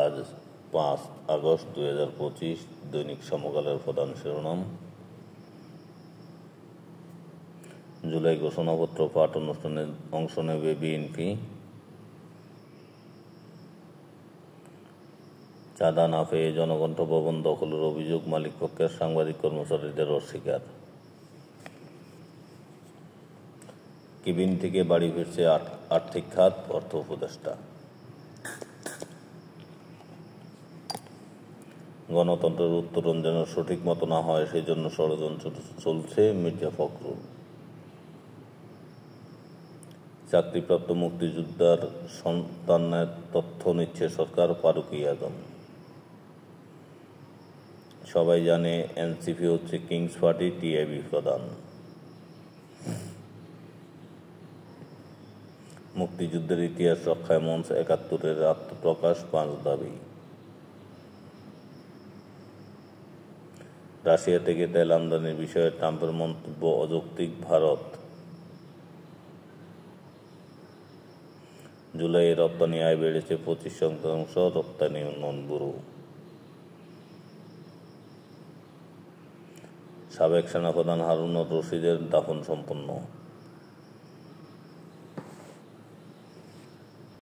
আজ 5 আগস্ট 2025। দৈনিক সমকালের প্রধান শিরোনাম। জুলাই ঘোষণাপত্র পাঠ অনুষ্ঠানে অংশ নেবে বিএনপি। চাঁদা না পেয়ে জনকণ্ঠ ভবন দখলের অভিযোগ মালিকপক্ষের, সাংবাদিক কর্মচারীদের অস্বীকার। কেবিন থেকে বাড়ি ফিরছে আর্থিক খাত, অর্থ উপদেষ্টা। গণতন্ত্রের উত্তরণ যেন সঠিক মতো না হয়, সেই জন্য ষড়যন্ত্র চলছে, মির্জা ফখরুল। চাকরিপ্রাপ্ত মুক্তিযোদ্ধার সন্তানের তথ্য নিচ্ছে সরকার, ফারুকী আজম। সবাই জানে এনসিপি হচ্ছে কিংস পার্টি, টিআইবি প্রধান। মুক্তিযুদ্ধের ইতিহাস রক্ষায় মঞ্চ ৭১-এর আত্মপ্রকাশ, ৫ দাবি। রাশিয়া থেকে তেল আমদানির বিষয়ে ট্রাম্পের মন্তব্য অযৌক্তিক, ভারত। জুলাইয়ে রপ্তানি আয় বেড়েছে ২৫%, রপ্তানি উন্নয়ন ব্যুরো। সাবেক সেনাপ্রধান হারুনুর রশিদের দাফন সম্পন্ন।